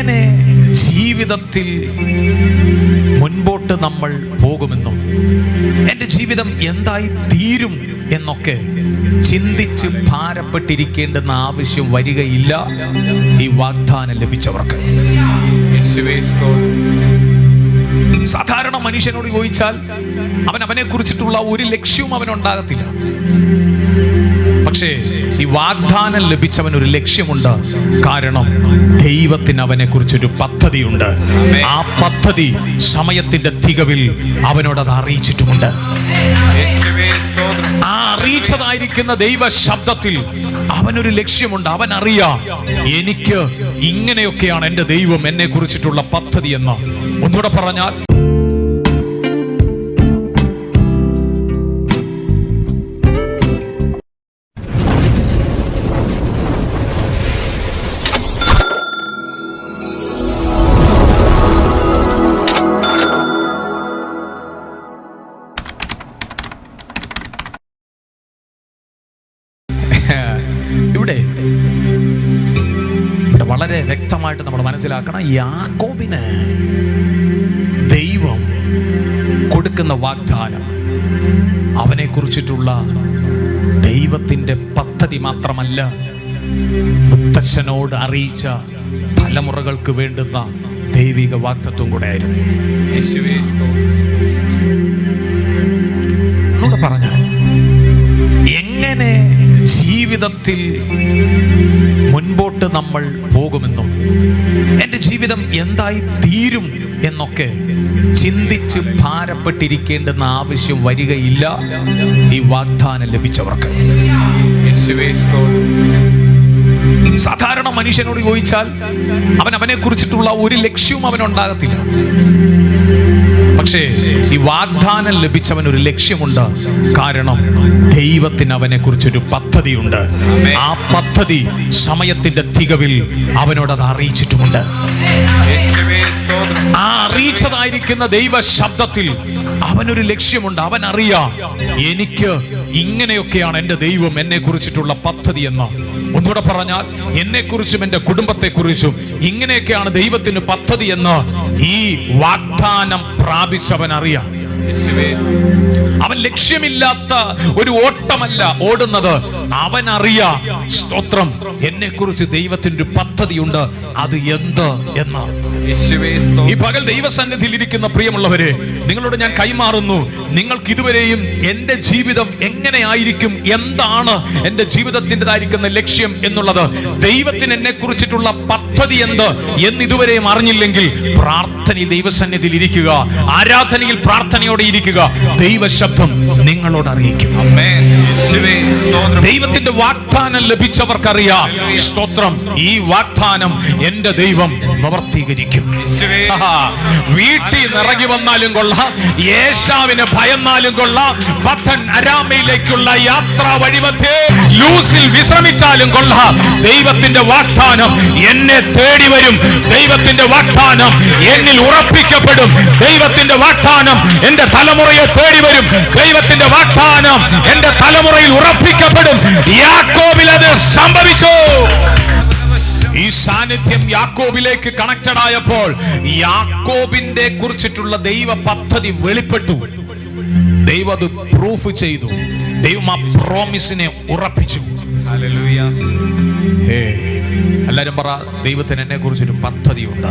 എങ്ങനെ ജീവിതത്തിൽ മുൻപോട്ട് നമ്മൾ പോകുമെന്നും എൻ്റെ ജീവിതം എന്തായി തീരും എന്നൊക്കെ ചിന്തിച്ച് ഭാരപ്പെട്ടിരിക്കേണ്ടുന്ന ആവശ്യം വരികയില്ല ഈ വാഗ്ദാനം ലഭിച്ചവർക്ക്. സാധാരണ മനുഷ്യനോട് ചോദിച്ചാൽ അവനെ കുറിച്ചിട്ടുള്ള ഒരു ലക്ഷ്യവും അവനുണ്ടാകത്തില്ല. പക്ഷേ ഈ വാഗ്ദാനം ലഭിച്ചവൻ ഒരു ലക്ഷ്യമുണ്ട്. കാരണം ദൈവത്തിന് അവനെ കുറിച്ചൊരു പദ്ധതിയുണ്ട്. ആ പദ്ധതി സമയത്തിന്റെ തികവിൽ അവനോടത് അറിയിച്ചിട്ടുമുണ്ട്. ആ അറിയിച്ചതായിരിക്കുന്ന ദൈവ ശബ്ദത്തിൽ അവനൊരു ലക്ഷ്യമുണ്ട്. അവൻ അറിയാം, എനിക്ക് ഇങ്ങനെയൊക്കെയാണ് എൻ്റെ ദൈവം എന്നെ കുറിച്ചിട്ടുള്ള പദ്ധതി എന്ന്. ഒന്നുകൂടെ പറഞ്ഞാൽ, ഇവിടെ വളരെ വ്യക്തമായിട്ട് നമ്മൾ മനസ്സിലാക്കണം, യാക്കോബിന് ദൈവം കൊടുക്കുന്ന വാഗ്ദാനം അവനെ കുറിച്ചിട്ടുള്ള ദൈവത്തിന്റെ പദ്ധതി മാത്രമല്ല, മുത്തച്ഛനോട് അറിയിച്ച തലമുറകൾക്ക് വേണ്ടുന്ന ദൈവിക വാഗ്ദത്വം കൂടെ ആയിരുന്നു. എന്നോട് പറഞ്ഞാൽ, എങ്ങനെ ജീവിതത്തിൽ മുൻപോട്ട് നമ്മൾ പോകുമെന്നും എൻ്റെ ജീവിതം എന്തായി തീരും എന്നൊക്കെ ചിന്തിച്ച് ഭാരപ്പെട്ടിരിക്കേണ്ടുന്ന ആവശ്യം വരികയില്ല ഈ വാഗ്ദാനം ലഭിച്ചവർക്ക്. സാധാരണ മനുഷ്യനോട് ചോദിച്ചാൽ അവനെ കുറിച്ചിട്ടുള്ള ഒരു ലക്ഷ്യവും അവനുണ്ടാകത്തില്ല. പക്ഷേ ഈ വാഗ്ദാനം ലഭിച്ചവൻ ഒരു ലക്ഷ്യമുണ്ട്. കാരണം ദൈവത്തിന് അവനെ കുറിച്ചൊരു പദ്ധതിയുണ്ട്. ആ പദ്ധതി സമയത്തിന്റെ തികവിൽ അവനോടത് അറിയിച്ചിട്ടുമുണ്ട്. ആ അറിയിച്ചതായിരിക്കുന്ന ദൈവ ശബ്ദത്തിൽ അവനൊരു ലക്ഷ്യമുണ്ട്. അവൻ അറിയാം, എനിക്ക് ഇങ്ങനെയൊക്കെയാണ് എൻ്റെ ദൈവം എന്നെ കുറിച്ചിട്ടുള്ള പദ്ധതി എന്ന്. ഒന്നുകൂടെ പറഞ്ഞാൽ, എന്നെക്കുറിച്ചും എൻ്റെ കുടുംബത്തെക്കുറിച്ചും ഇങ്ങനെയൊക്കെയാണ് ദൈവത്തിന് പദ്ധതി എന്ന് ഈ വാഗ്ദാനം പ്രാപിച്ചവൻ അറിയാം. അവൻ ലക്ഷ്യമില്ലാത്ത ഒരു ഓട്ടമല്ല ഓടുന്നത്. അവൻ അറിയാം, സ്തോത്രം, എന്നെ കുറിച്ച് ദൈവത്തിന്റെ പദ്ധതിയുണ്ട്. അത് എന്ത് എന്ന് ഈ പകൽ ദൈവസന്നിധിയിൽ ഇരിക്കുന്ന പ്രിയമുള്ളവരെ, നിങ്ങളോട് ഞാൻ കൈമാറുന്നു. നിങ്ങൾക്ക് ഇതുവരെയും എൻ്റെ ജീവിതം എങ്ങനെയായിരിക്കും, എന്താണ് എൻ്റെ ജീവിതത്തിൻ്റെതായിരിക്കുന്ന ലക്ഷ്യം എന്നുള്ളത്, ദൈവത്തിന് എന്നെ കുറിച്ചിട്ടുള്ള പദ്ധതി എന്ത് എന്നിതുവരെയും അറിഞ്ഞില്ലെങ്കിൽ പ്രാർത്ഥനയിൽ ദൈവസന്നിധിയിൽ ഇരിക്കുക, ആരാധനയിൽ പ്രാർത്ഥനയോടെ ഇരിക്കുക. ദൈവശബ്ദം നിങ്ങളോട് അറിയിക്കും. ദൈവത്തിന്റെ വാഗ്ദാനം ലഭിച്ചവർക്കറിയാം, സ്തോത്രം, ഈ വാഗ്ദാനം എൻ്റെ ദൈവം നിവർത്തീകരിക്കും. വീട്ടിൽ നിറങ്ങി വന്നാലും കൊള്ളാം, യേശാവിന് ഭയന്നാലും കൊള്ളാം, പത്തൻ അരാമയിലേക്കുള്ള യാത്ര വഴിമധ്യേ ലൂസിൽ വിശ്രമിച്ചാലും കൊള്ളാം, ദൈവത്തിന്റെ വാഗ്ദാനം എന്നെ തേടി വരും. ദൈവത്തിന്റെ വാഗ്ദാനം എന്നിൽ ഉറപ്പിക്കപ്പെടും. ദൈവത്തിന്റെ വാഗ്ദാനം എന്റെ തലമുറയെ തേടി വരും. ദൈവത്തിന്റെ വാഗ്ദാനം എന്റെ തലമുറയിൽ ഉറപ്പിക്കപ്പെടും. യാക്കോബിൽ അത് സംഭവിച്ചു. ഈ സാന്നിധ്യം യാക്കോബിലേക്ക് കണക്റ്റഡ് ആയപ്പോൾ യാക്കോബിന്റെ കുറിച്ചിട്ടുള്ള ദൈവ പദ്ധതി വെളിപ്പെട്ടു. ദൈവം അത് പ്രൂഫ് ചെയ്തു. ദൈവം ആ പ്രോമിസിനെ ഉറപ്പിച്ചു. എല്ലാരും പറ, ദൈവത്തിന് എന്നെ കുറിച്ചൊരു പദ്ധതിയുണ്ട്.